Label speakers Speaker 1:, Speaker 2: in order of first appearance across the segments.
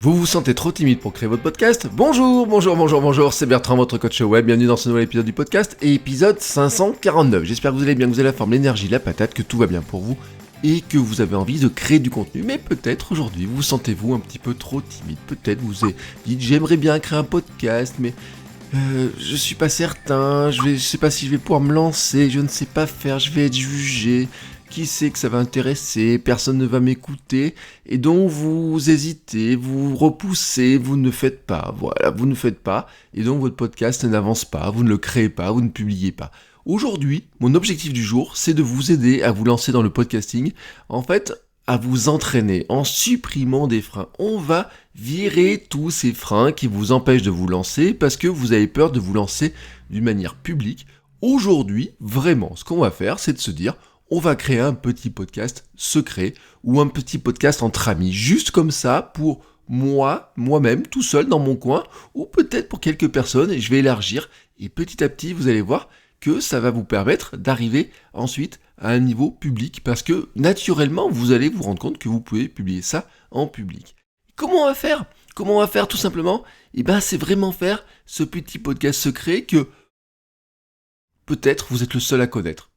Speaker 1: Vous vous sentez trop timide pour créer votre podcast? Bonjour, c'est Bertrand, votre coach web, bienvenue dans ce nouvel épisode du podcast, et épisode 549. J'espère que vous allez bien, que vous avez la forme, l'énergie, la patate, que tout va bien pour vous, et que vous avez envie de créer du contenu. Mais peut-être aujourd'hui, vous sentez-vous un petit peu trop timide, peut-être vous avez dit j'aimerais bien créer un podcast, mais je suis pas certain, je sais pas si je vais pouvoir me lancer, je ne sais pas faire, je vais être jugé. Qui sait que ça va intéresser, personne ne va m'écouter, et donc vous hésitez, vous repoussez, vous ne faites pas, voilà, vous ne faites pas, et donc votre podcast n'avance pas, vous ne le créez pas, vous ne publiez pas. Aujourd'hui, mon objectif du jour, c'est de vous aider à vous lancer dans le podcasting, en fait, à vous entraîner en supprimant des freins. On va virer tous ces freins qui vous empêchent de vous lancer parce que vous avez peur de vous lancer d'une manière publique. Aujourd'hui, vraiment, ce qu'on va faire, c'est de se dire, on va créer un petit podcast secret ou un petit podcast entre amis, juste comme ça pour moi-même, tout seul dans mon coin, ou peut-être pour quelques personnes, et je vais élargir, et petit à petit, vous allez voir que ça va vous permettre d'arriver ensuite à un niveau public, parce que naturellement, vous allez vous rendre compte que vous pouvez publier ça en public. Comment on va faire? Comment on va faire tout simplement? C'est vraiment faire ce petit podcast secret que peut-être vous êtes le seul à connaître.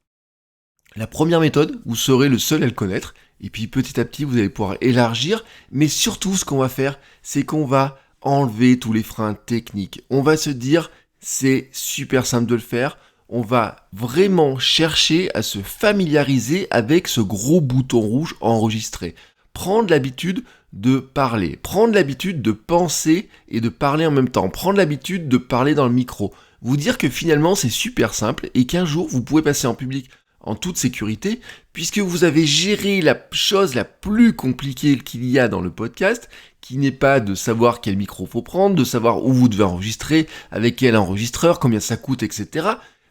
Speaker 1: La première méthode, vous serez le seul à le connaître, et puis petit à petit vous allez pouvoir élargir, mais surtout ce qu'on va faire, c'est qu'on va enlever tous les freins techniques. On va se dire, c'est super simple de le faire, on va vraiment chercher à se familiariser avec ce gros bouton rouge enregistré. Prendre l'habitude de parler, prendre l'habitude de penser et de parler en même temps, prendre l'habitude de parler dans le micro. Vous dire que finalement c'est super simple et qu'un jour vous pouvez passer en public en toute sécurité, puisque vous avez géré la chose la plus compliquée qu'il y a dans le podcast, qui n'est pas de savoir quel micro faut prendre, de savoir où vous devez enregistrer, avec quel enregistreur, combien ça coûte, etc.,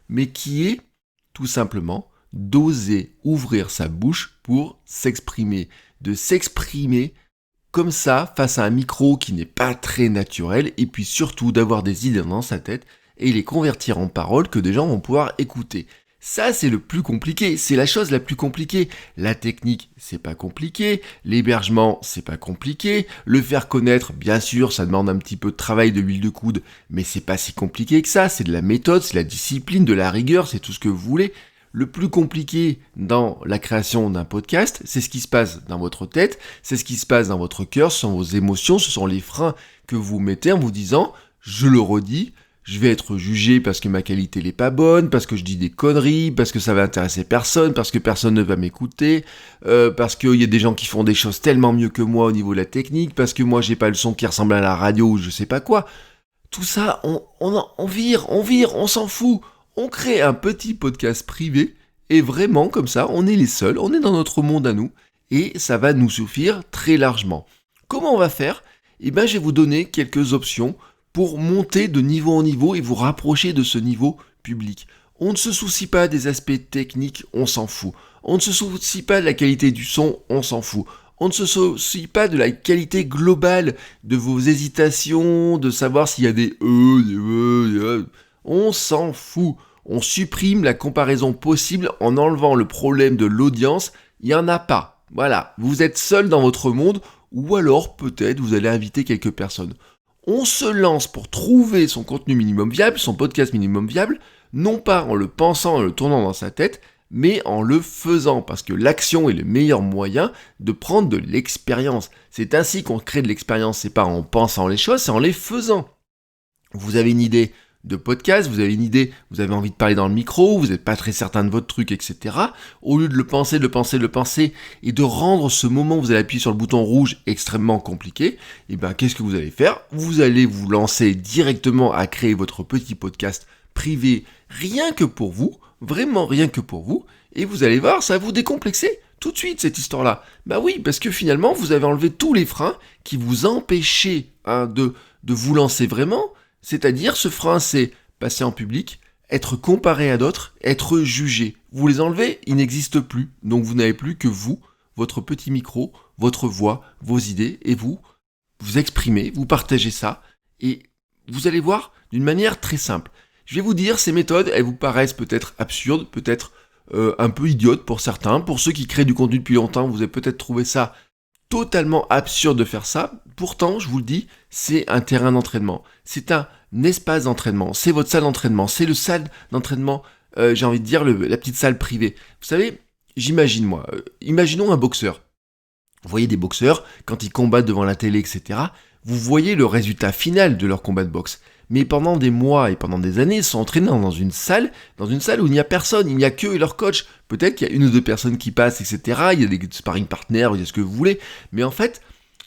Speaker 1: mais qui est tout simplement d'oser ouvrir sa bouche pour s'exprimer, de s'exprimer comme ça face à un micro qui n'est pas très naturel, et puis surtout d'avoir des idées dans sa tête et les convertir en paroles que des gens vont pouvoir écouter. Ça, c'est le plus compliqué, c'est la chose la plus compliquée. La technique, c'est pas compliqué. L'hébergement, c'est pas compliqué. Le faire connaître, bien sûr, ça demande un petit peu de travail, de l'huile de coude, mais c'est pas si compliqué que ça. C'est de la méthode, c'est de la discipline, de la rigueur, c'est tout ce que vous voulez. Le plus compliqué dans la création d'un podcast, c'est ce qui se passe dans votre tête, c'est ce qui se passe dans votre cœur, ce sont vos émotions, ce sont les freins que vous mettez en vous disant, je le redis, je vais être jugé parce que ma qualité n'est pas bonne, parce que je dis des conneries, parce que ça va intéresser personne, parce que personne ne va m'écouter, parce qu'il y a des gens qui font des choses tellement mieux que moi au niveau de la technique, parce que moi j'ai pas le son qui ressemble à la radio ou je sais pas quoi. Tout ça, on vire, on s'en fout. On crée un petit podcast privé et vraiment comme ça, on est les seuls, on est dans notre monde à nous et ça va nous suffire très largement. Comment on va faire? Je vais vous donner quelques options pour monter de niveau en niveau et vous rapprocher de ce niveau public. On ne se soucie pas des aspects techniques, on s'en fout. On ne se soucie pas de la qualité du son, on s'en fout. On ne se soucie pas de la qualité globale de vos hésitations, de savoir s'il y a des on s'en fout. On supprime la comparaison possible en enlevant le problème de l'audience. Il n'y en a pas. Voilà, vous êtes seul dans votre monde ou alors peut-être vous allez inviter quelques personnes. On se lance pour trouver son contenu minimum viable, son podcast minimum viable, non pas en le pensant, en le tournant dans sa tête, mais en le faisant, parce que l'action est le meilleur moyen de prendre de l'expérience. C'est ainsi qu'on crée de l'expérience, c'est pas en pensant les choses, c'est en les faisant. Vous avez une idée de podcast, vous avez une idée, vous avez envie de parler dans le micro, vous n'êtes pas très certain de votre truc, etc. Au lieu de le penser, et de rendre ce moment où vous allez appuyer sur le bouton rouge extrêmement compliqué, qu'est-ce que vous allez faire? Vous allez vous lancer directement à créer votre petit podcast privé, rien que pour vous, vraiment rien que pour vous, et vous allez voir, ça va vous décomplexer tout de suite cette histoire-là. Oui, parce que finalement, vous avez enlevé tous les freins qui vous empêchaient de vous lancer vraiment. C'est-à-dire, ce frein, c'est passer en public, être comparé à d'autres, être jugé. Vous les enlevez, ils n'existent plus. Donc vous n'avez plus que vous, votre petit micro, votre voix, vos idées, et vous exprimez, vous partagez ça, et vous allez voir d'une manière très simple. Je vais vous dire, ces méthodes, elles vous paraissent peut-être absurdes, peut-être un peu idiotes pour certains. Pour ceux qui créent du contenu depuis longtemps, vous avez peut-être trouvé ça totalement absurde de faire ça. Pourtant, je vous le dis, c'est un terrain d'entraînement. C'est un espace d'entraînement. C'est votre salle d'entraînement. C'est le salle d'entraînement, j'ai envie de dire, la petite salle privée. Vous savez, imaginons un boxeur. Vous voyez des boxeurs, quand ils combattent devant la télé, etc., vous voyez le résultat final de leur combat de boxe. Mais pendant des mois et pendant des années, ils sont entraînés dans une salle où il n'y a personne, il n'y a qu'eux et leur coach. Peut-être qu'il y a une ou deux personnes qui passent, etc., il y a des sparring partners, il y a ce que vous voulez. Mais en fait,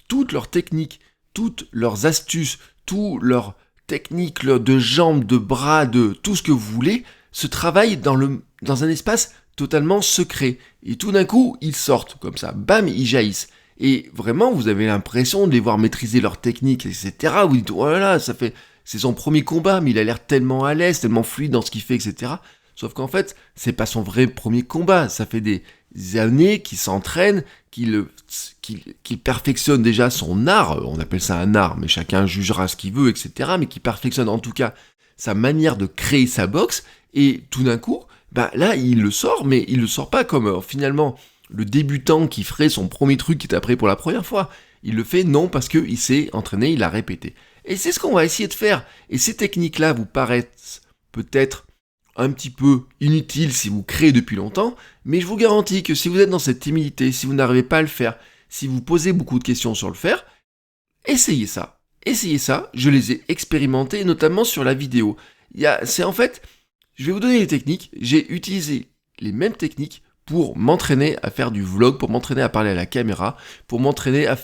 Speaker 1: toutes leurs techniques, toutes leurs astuces, toutes leurs techniques de jambes, de bras, de tout ce que vous voulez, se travaillent dans un espace totalement secret. Et tout d'un coup, ils sortent comme ça, bam, ils jaillissent. Et vraiment, vous avez l'impression de les voir maîtriser leurs techniques, etc. Vous dites, oh là là, c'est son premier combat, mais il a l'air tellement à l'aise, tellement fluide dans ce qu'il fait, etc. Sauf qu'en fait, c'est pas son vrai premier combat. Ça fait des années qu'il s'entraîne, qu'il perfectionne déjà son art. On appelle ça un art, mais chacun jugera ce qu'il veut, etc. Mais qu'il perfectionne en tout cas sa manière de créer sa boxe. Et tout d'un coup, là, il le sort, mais il le sort pas comme finalement le débutant qui ferait son premier truc qui est appris pour la première fois. Il le fait non parce qu'il s'est entraîné, il a répété. Et c'est ce qu'on va essayer de faire. Et ces techniques-là vous paraissent peut-être un petit peu inutiles si vous créez depuis longtemps, mais je vous garantis que si vous êtes dans cette timidité, si vous n'arrivez pas à le faire, si vous posez beaucoup de questions sur le faire, essayez ça. Essayez ça, je les ai expérimentés, notamment sur la vidéo. Je vais vous donner les techniques, j'ai utilisé les mêmes techniques pour m'entraîner à faire du vlog, pour m'entraîner à parler à la caméra, pour m'entraîner à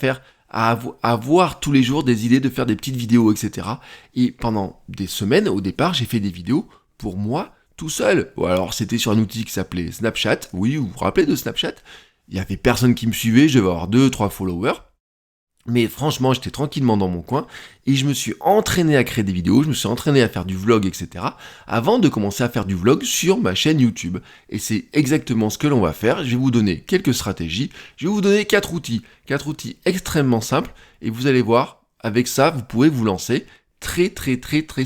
Speaker 1: avoir tous les jours des idées de faire des petites vidéos, etc. Et pendant des semaines, au départ, j'ai fait des vidéos pour moi, tout seul. Ou alors, c'était sur un outil qui s'appelait Snapchat. Oui, vous vous rappelez de Snapchat ? Il y avait personne qui me suivait, je devais avoir 2-3 followers. Mais franchement, j'étais tranquillement dans mon coin et je me suis entraîné à créer des vidéos, je me suis entraîné à faire du vlog, etc. avant de commencer à faire du vlog sur ma chaîne YouTube. Et c'est exactement ce que l'on va faire. Je vais vous donner quelques stratégies. Je vais vous donner 4 outils extrêmement simples et vous allez voir, avec ça, vous pouvez vous lancer très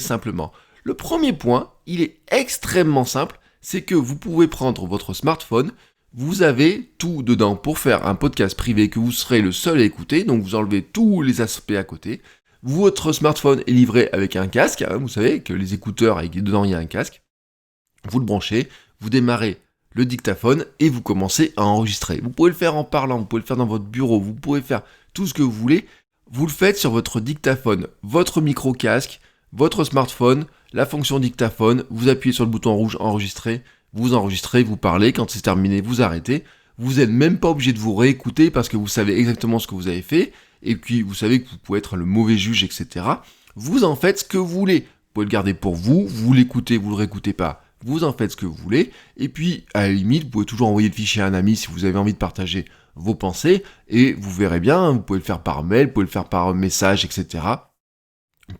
Speaker 1: simplement. Le premier point, il est extrêmement simple, c'est que vous pouvez prendre votre smartphone. Vous avez tout dedans pour faire un podcast privé que vous serez le seul à écouter, donc vous enlevez tous les aspects à côté. Votre smartphone est livré avec un casque, vous savez que les écouteurs, avec dedans il y a un casque. Vous le branchez, vous démarrez le dictaphone et vous commencez à enregistrer. Vous pouvez le faire en parlant, vous pouvez le faire dans votre bureau, vous pouvez faire tout ce que vous voulez. Vous le faites sur votre dictaphone, votre micro-casque, votre smartphone, la fonction dictaphone, vous appuyez sur le bouton rouge enregistrer. Vous enregistrez, vous parlez, quand c'est terminé, vous arrêtez. Vous n'êtes même pas obligé de vous réécouter parce que vous savez exactement ce que vous avez fait. Et puis, vous savez que vous pouvez être le mauvais juge, etc. Vous en faites ce que vous voulez. Vous pouvez le garder pour vous, vous l'écoutez, vous le réécoutez pas. Vous en faites ce que vous voulez. Et puis, à la limite, vous pouvez toujours envoyer le fichier à un ami si vous avez envie de partager vos pensées. Et vous verrez bien, vous pouvez le faire par mail, vous pouvez le faire par message, etc.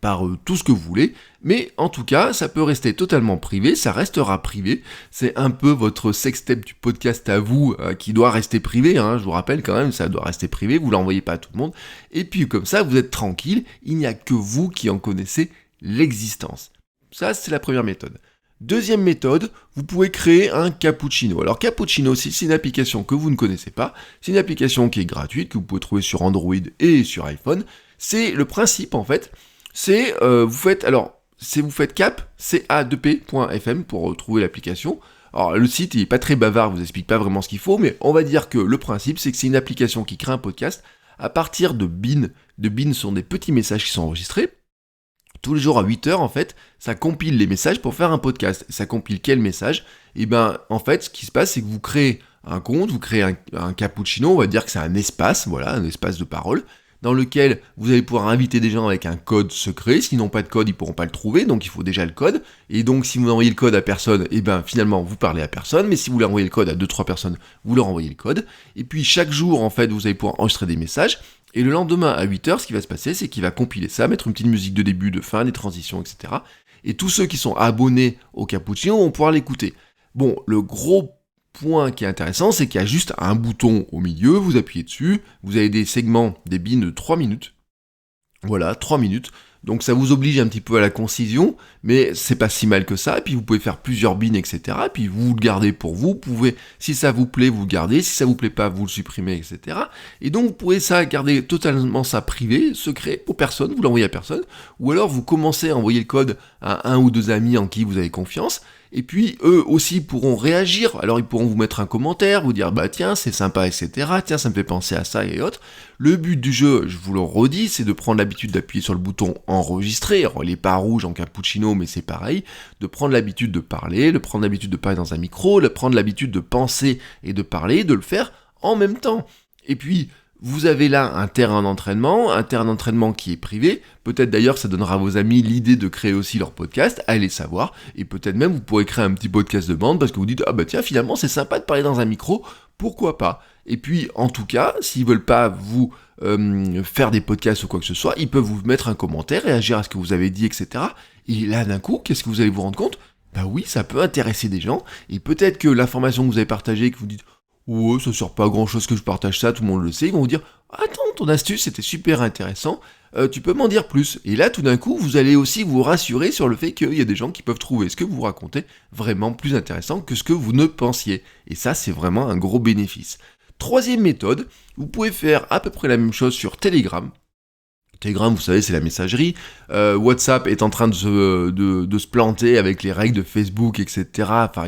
Speaker 1: Par tout ce que vous voulez, mais en tout cas, ça peut rester totalement privé, ça restera privé, c'est un peu votre sextape du podcast à vous qui doit rester privé, je vous rappelle quand même, ça doit rester privé, vous l'envoyez pas à tout le monde, et puis comme ça, vous êtes tranquille, il n'y a que vous qui en connaissez l'existence. Ça, c'est la première méthode. Deuxième méthode, vous pouvez créer un cappuccino. Alors cappuccino, c'est une application que vous ne connaissez pas, c'est une application qui est gratuite, que vous pouvez trouver sur Android et sur iPhone, c'est le principe en fait. Vous faites cap.fm pour trouver l'application. Alors le site il est pas très bavard, vous explique pas vraiment ce qu'il faut, mais on va dire que le principe c'est que c'est une application qui crée un podcast à partir de BIN. De BIN sont des petits messages qui sont enregistrés. Tous les jours à 8h en fait, ça compile les messages pour faire un podcast. Ça compile quel message ? Et en fait ce qui se passe c'est que vous créez un compte, vous créez un cappuccino, on va dire que c'est un espace, voilà, un espace de parole, dans lequel vous allez pouvoir inviter des gens avec un code secret. S'ils n'ont pas de code, ils ne pourront pas le trouver, donc il faut déjà le code. Et donc si vous envoyez le code à personne, finalement vous parlez à personne, mais si vous voulez envoyer le code à 2-3 personnes, vous leur envoyez le code. Et puis chaque jour, en fait, vous allez pouvoir enregistrer des messages. Et le lendemain à 8h, ce qui va se passer, c'est qu'il va compiler ça, mettre une petite musique de début, de fin, des transitions, etc. Et tous ceux qui sont abonnés au Cappuccino vont pouvoir l'écouter. Bon, le gros point qui est intéressant, c'est qu'il y a juste un bouton au milieu, vous appuyez dessus, vous avez des segments, des bins de 3 minutes. Voilà, 3 minutes. Donc ça vous oblige un petit peu à la concision, mais c'est pas si mal que ça, et puis vous pouvez faire plusieurs bins, etc. Et puis vous le gardez pour vous, pouvez, si ça vous plaît, vous le gardez, si ça vous plaît pas, vous le supprimez, etc. Et donc vous pouvez garder totalement ça privé, secret, pour personne, vous l'envoyez à personne, ou alors vous commencez à envoyer le code à un ou deux amis en qui vous avez confiance, et puis eux aussi pourront réagir, alors ils pourront vous mettre un commentaire, vous dire bah tiens c'est sympa, etc. Tiens ça me fait penser à ça et autres. Le but du jeu, je vous le redis, c'est de prendre l'habitude d'appuyer sur le bouton enregistrer. Alors il est pas rouge en cappuccino mais c'est pareil, de prendre l'habitude de parler, de prendre l'habitude de parler dans un micro, de prendre l'habitude de penser et de parler, de le faire en même temps. Et puis vous avez là un terrain d'entraînement qui est privé, peut-être d'ailleurs ça donnera à vos amis l'idée de créer aussi leur podcast, allez savoir, et peut-être même vous pourrez créer un petit podcast de bande parce que vous dites « Ah bah tiens, finalement c'est sympa de parler dans un micro, pourquoi pas ?» Et puis en tout cas, s'ils veulent pas vous faire des podcasts ou quoi que ce soit, ils peuvent vous mettre un commentaire, réagir à ce que vous avez dit, etc. Et là d'un coup, qu'est-ce que vous allez vous rendre compte ? Bah oui, ça peut intéresser des gens, et peut-être que l'information que vous avez partagée, que vous dites ouais, ça sert pas à grand chose que je partage ça, tout le monde le sait, ils vont vous dire attends, ton astuce c'était super intéressant, tu peux m'en dire plus. Et là tout d'un coup vous allez aussi vous rassurer sur le fait qu'il y a des gens qui peuvent trouver ce que vous racontez vraiment plus intéressant que ce que vous ne pensiez. Et ça c'est vraiment un gros bénéfice. Troisième méthode, vous pouvez faire à peu près la même chose sur Telegram. Telegram, vous savez, c'est la messagerie. WhatsApp est en train de se planter avec les règles de Facebook, etc. Enfin,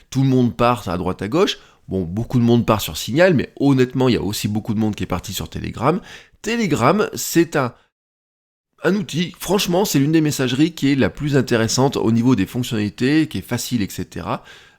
Speaker 1: tout le monde part à droite à gauche. Bon, beaucoup de monde part sur Signal, mais honnêtement, il y a aussi beaucoup de monde qui est parti sur Telegram. Telegram, c'est un outil, franchement, c'est l'une des messageries qui est la plus intéressante au niveau des fonctionnalités, qui est facile, etc.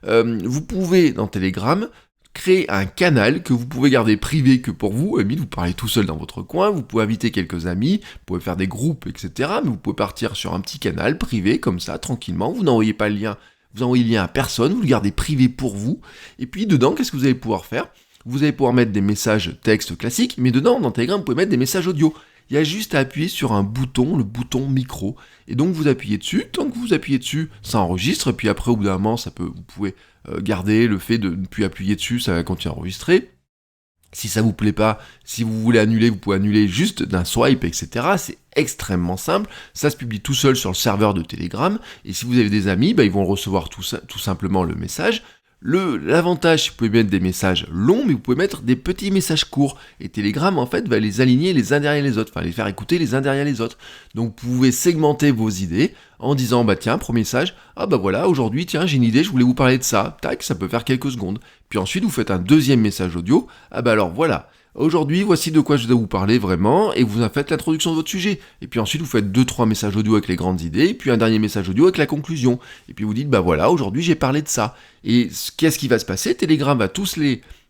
Speaker 1: Vous pouvez, dans Telegram, créer un canal que vous pouvez garder privé que pour vous, amis, vous parlez tout seul dans votre coin, vous pouvez inviter quelques amis, vous pouvez faire des groupes, etc. Mais vous pouvez partir sur un petit canal privé, comme ça, tranquillement, vous n'envoyez pas le lien. Vous envoyez le lien à personne, vous le gardez privé pour vous, et puis dedans, qu'est-ce que vous allez pouvoir faire ? Vous allez pouvoir mettre des messages texte classiques, mais dedans, dans Telegram, vous pouvez mettre des messages audio. Il y a juste à appuyer sur un bouton, le bouton micro, et donc vous appuyez dessus, tant que vous appuyez dessus, ça enregistre, et puis après, au bout d'un moment, vous pouvez garder le fait de ne plus appuyer dessus, ça va continuer à enregistrer. Si ça vous plaît pas, si vous voulez annuler, vous pouvez annuler juste d'un swipe, etc. C'est extrêmement simple. Ça se publie tout seul sur le serveur de Telegram. Et si vous avez des amis, ils vont recevoir tout simplement le message. L'avantage, c'est que vous pouvez mettre des messages longs, mais vous pouvez mettre des petits messages courts. Et Telegram, en fait, va les aligner les uns derrière les autres, enfin les faire écouter les uns derrière les autres. Donc vous pouvez segmenter vos idées en disant, tiens, premier message, voilà, aujourd'hui, tiens, j'ai une idée, je voulais vous parler de ça. Tac, ça peut faire quelques secondes. Puis ensuite, vous faites un deuxième message audio. Alors voilà. Aujourd'hui, voici de quoi je dois vous parler vraiment, et vous en faites l'introduction de votre sujet. Et puis ensuite, vous faites 2-3 messages audio avec les grandes idées, et puis un dernier message audio avec la conclusion. Et puis vous dites, voilà, aujourd'hui j'ai parlé de ça. Et qu'est-ce qui va se passer ? Telegram va tous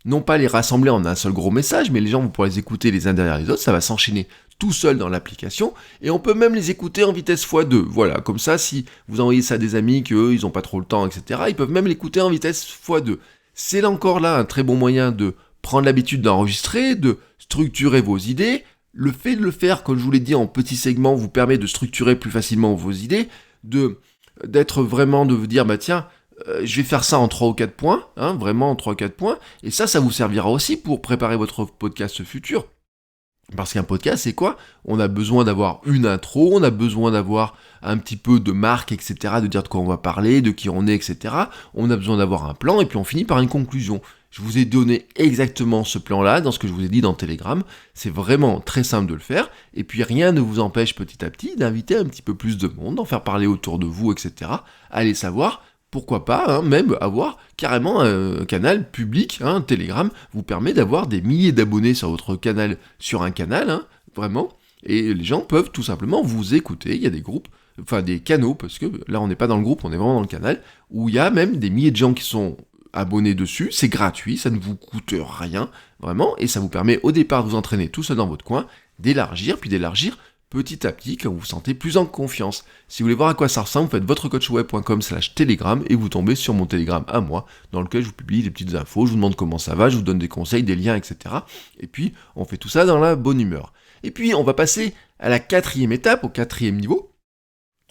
Speaker 1: non pas les rassembler en un seul gros message, mais les gens vont pouvoir les écouter les uns derrière les autres, ça va s'enchaîner tout seul dans l'application, et on peut même les écouter en vitesse x2. Voilà, comme ça, si vous envoyez ça à des amis, qu'eux, ils n'ont pas trop le temps, etc., ils peuvent même l'écouter en vitesse x2. C'est encore là un très bon moyen de prendre l'habitude d'enregistrer, de structurer vos idées. Le fait de le faire, comme je vous l'ai dit, en petits segments, vous permet de structurer plus facilement vos idées, d'être vraiment, de vous dire, tiens, je vais faire ça en 3 ou 4 points, vraiment en 3 ou 4 points, et ça vous servira aussi pour préparer votre podcast futur. Parce qu'un podcast, c'est quoi ? On a besoin d'avoir une intro, on a besoin d'avoir un petit peu de marque, etc., de dire de quoi on va parler, de qui on est, etc. On a besoin d'avoir un plan, et puis on finit par une conclusion. Je vous ai donné exactement ce plan-là dans ce que je vous ai dit dans Telegram. C'est vraiment très simple de le faire, et puis rien ne vous empêche petit à petit d'inviter un petit peu plus de monde, d'en faire parler autour de vous, etc. Allez savoir. Pourquoi pas, même avoir carrément un canal public, Telegram vous permet d'avoir des milliers d'abonnés sur votre canal, sur un canal, vraiment, et les gens peuvent tout simplement vous écouter. Il y a des groupes, enfin des canaux, parce que là on n'est pas dans le groupe, on est vraiment dans le canal, où il y a même des milliers de gens qui sont abonnés dessus, c'est gratuit, ça ne vous coûte rien, vraiment, et ça vous permet au départ de vous entraîner tout seul dans votre coin, d'élargir petit à petit quand vous vous sentez plus en confiance. Si vous voulez voir à quoi ça ressemble, vous faites votrecoachweb.com/telegram et vous tombez sur mon Telegram à moi, dans lequel je vous publie des petites infos, je vous demande comment ça va, je vous donne des conseils, des liens, etc. Et puis, on fait tout ça dans la bonne humeur. Et puis, on va passer à la 4e étape, au 4e niveau.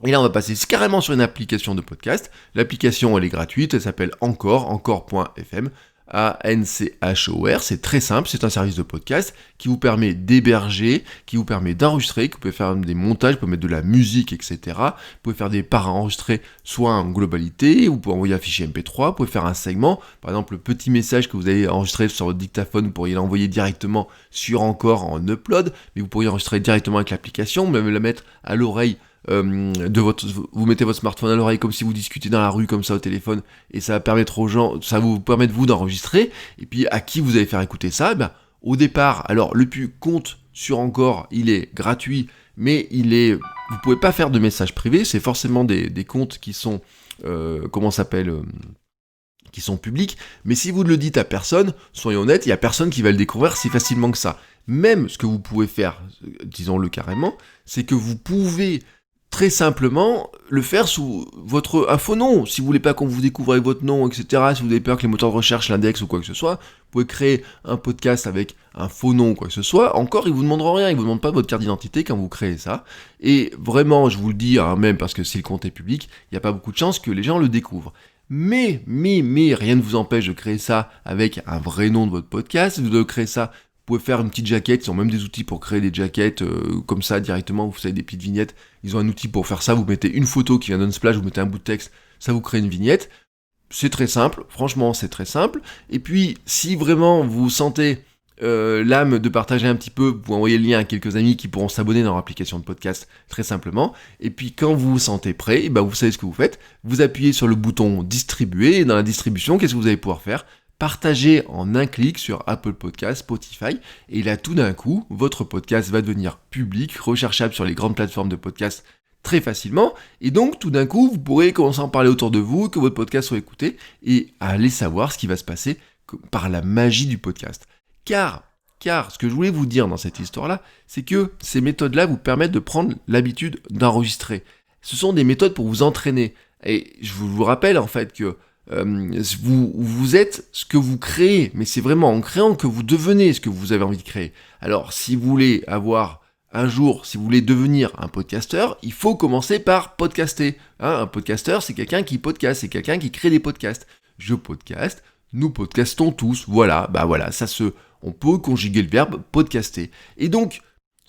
Speaker 1: Et là, on va passer carrément sur une application de podcast. L'application, elle est gratuite, elle s'appelle encore.fm. Anchor, c'est très simple, c'est un service de podcast qui vous permet d'héberger, qui vous permet d'enregistrer, que vous pouvez faire des montages, vous pouvez mettre de la musique, etc. Vous pouvez faire des parts enregistrées, soit en globalité, vous pouvez envoyer un fichier MP3, vous pouvez faire un segment, par exemple le petit message que vous avez enregistré sur votre dictaphone, vous pourriez l'envoyer directement sur Anchor en upload, mais vous pourriez enregistrer directement avec l'application, même la mettre à l'oreille vous mettez votre smartphone à l'oreille comme si vous discutiez dans la rue comme ça au téléphone, et ça va permettre aux gens, ça va vous permettre vous d'enregistrer, et puis à qui vous allez faire écouter ça, au départ, alors le compte sur Anchor, il est gratuit, mais vous pouvez pas faire de messages privés, c'est forcément des comptes qui sont, qui sont publics, mais si vous ne le dites à personne, soyons honnêtes, il y a personne qui va le découvrir si facilement que ça. Même ce que vous pouvez faire, disons-le carrément, c'est que vous pouvez très simplement le faire sous un faux nom. Si vous voulez pas qu'on vous découvre avec votre nom, etc., si vous avez peur que les moteurs de recherche l'indexent ou quoi que ce soit, vous pouvez créer un podcast avec un faux nom ou quoi que ce soit. Encore, ils vous demanderont rien, ils vous demandent pas votre carte d'identité quand vous créez ça. Et vraiment, je vous le dis, même parce que si le compte est public, il n'y a pas beaucoup de chances que les gens le découvrent. Mais, rien ne vous empêche de créer ça avec un vrai nom de votre podcast, de créer ça. Vous pouvez faire une petite jaquette, ils ont même des outils pour créer des jaquettes comme ça directement, vous savez, des petites vignettes, ils ont un outil pour faire ça, vous mettez une photo qui vient d'Unsplash, vous mettez un bout de texte, ça vous crée une vignette, c'est très simple, franchement c'est très simple, et puis si vraiment vous sentez l'âme de partager un petit peu, vous pouvez envoyer le lien à quelques amis qui pourront s'abonner dans leur application de podcast très simplement, et puis quand vous vous sentez prêt, vous savez ce que vous faites, vous appuyez sur le bouton distribuer, et dans la distribution, qu'est-ce que vous allez pouvoir faire ? Partagez en un clic sur Apple Podcast, Spotify, et là tout d'un coup, votre podcast va devenir public, recherchable sur les grandes plateformes de podcast très facilement, et donc tout d'un coup, vous pourrez commencer à en parler autour de vous, que votre podcast soit écouté, et aller savoir ce qui va se passer par la magie du podcast. Car ce que je voulais vous dire dans cette histoire-là, c'est que ces méthodes-là vous permettent de prendre l'habitude d'enregistrer. Ce sont des méthodes pour vous entraîner, et je vous rappelle en fait que vous êtes ce que vous créez, mais c'est vraiment en créant que vous devenez ce que vous avez envie de créer. Alors, si vous voulez si vous voulez devenir un podcasteur, il faut commencer par podcaster. Un podcasteur, c'est quelqu'un qui podcast, c'est quelqu'un qui crée des podcasts. Je podcast, nous podcastons tous, voilà, on peut conjuguer le verbe podcaster. Et donc,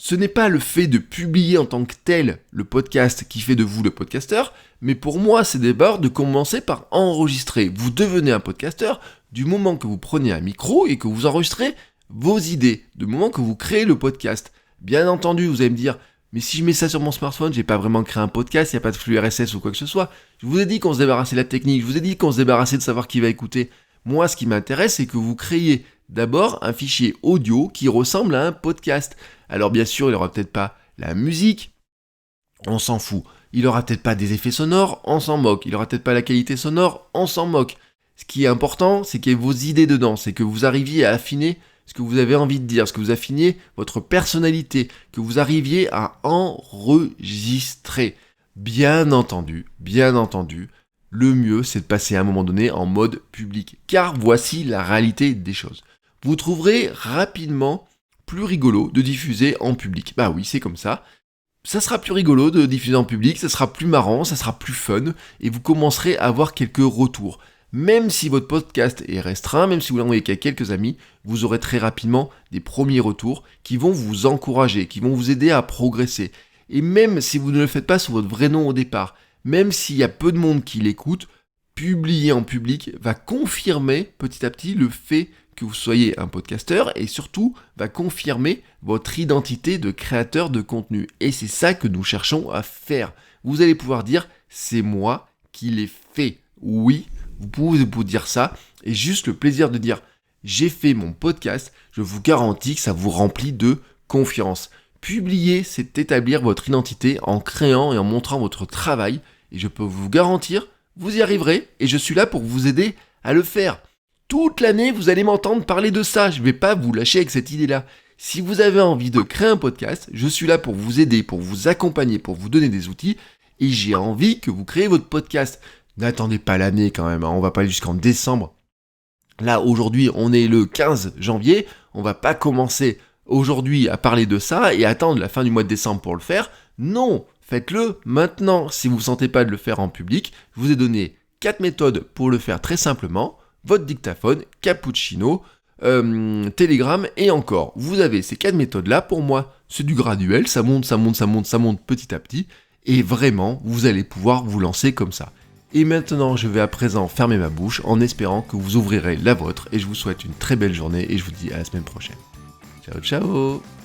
Speaker 1: ce n'est pas le fait de publier en tant que tel le podcast qui fait de vous le podcasteur, mais pour moi, c'est d'abord de commencer par enregistrer. Vous devenez un podcasteur du moment que vous prenez un micro et que vous enregistrez vos idées, du moment que vous créez le podcast. Bien entendu, vous allez me dire, mais si je mets ça sur mon smartphone, j'ai pas vraiment créé un podcast, il n'y a pas de flux RSS ou quoi que ce soit. Je vous ai dit qu'on se débarrassait de la technique, je vous ai dit qu'on se débarrassait de savoir qui va écouter. Moi, ce qui m'intéresse, c'est que vous créiez d'abord un fichier audio qui ressemble à un podcast. Alors bien sûr, il n'aura peut-être pas la musique, on s'en fout. Il aura peut-être pas des effets sonores, on s'en moque. Il aura peut-être pas la qualité sonore, on s'en moque. Ce qui est important, c'est qu'il y ait vos idées dedans, c'est que vous arriviez à affiner ce que vous avez envie de dire, ce que vous affiniez votre personnalité, que vous arriviez à enregistrer. Bien entendu, le mieux c'est de passer à un moment donné en mode public. Car voici la réalité des choses. Vous trouverez rapidement plus rigolo de diffuser en public. Bah oui, c'est comme ça. Ça sera plus rigolo de diffuser en public, ça sera plus marrant, ça sera plus fun, et vous commencerez à avoir quelques retours. Même si votre podcast est restreint, même si vous l'envoyez qu'à quelques amis, vous aurez très rapidement des premiers retours qui vont vous encourager, qui vont vous aider à progresser. Et même si vous ne le faites pas sous votre vrai nom au départ, même s'il y a peu de monde qui l'écoute, publier en public va confirmer petit à petit le fait que vous soyez un podcasteur et surtout va confirmer votre identité de créateur de contenu. Et c'est ça que nous cherchons à faire. Vous allez pouvoir dire, c'est moi qui l'ai fait. Oui, vous pouvez vous dire ça et juste le plaisir de dire, j'ai fait mon podcast, je vous garantis que ça vous remplit de confiance. Publier, c'est établir votre identité en créant et en montrant votre travail et je peux vous garantir, vous y arriverez et je suis là pour vous aider à le faire. Toute l'année, vous allez m'entendre parler de ça. Je ne vais pas vous lâcher avec cette idée-là. Si vous avez envie de créer un podcast, je suis là pour vous aider, pour vous accompagner, pour vous donner des outils. Et j'ai envie que vous créez votre podcast. N'attendez pas l'année quand même, on va pas aller jusqu'en décembre. Là, aujourd'hui, on est le 15 janvier. On va pas commencer aujourd'hui à parler de ça et attendre la fin du mois de décembre pour le faire. Non, faites-le maintenant. Si vous ne vous sentez pas de le faire en public, je vous ai donné 4 méthodes pour le faire très simplement. votre dictaphone, Cappuccino, Telegram et encore. Vous avez ces 4 méthodes-là. Pour moi, c'est du graduel, ça monte petit à petit, et vraiment, vous allez pouvoir vous lancer comme ça. Et maintenant, je vais à présent fermer ma bouche en espérant que vous ouvrirez la vôtre, et je vous souhaite une très belle journée, et je vous dis à la semaine prochaine. Ciao, ciao!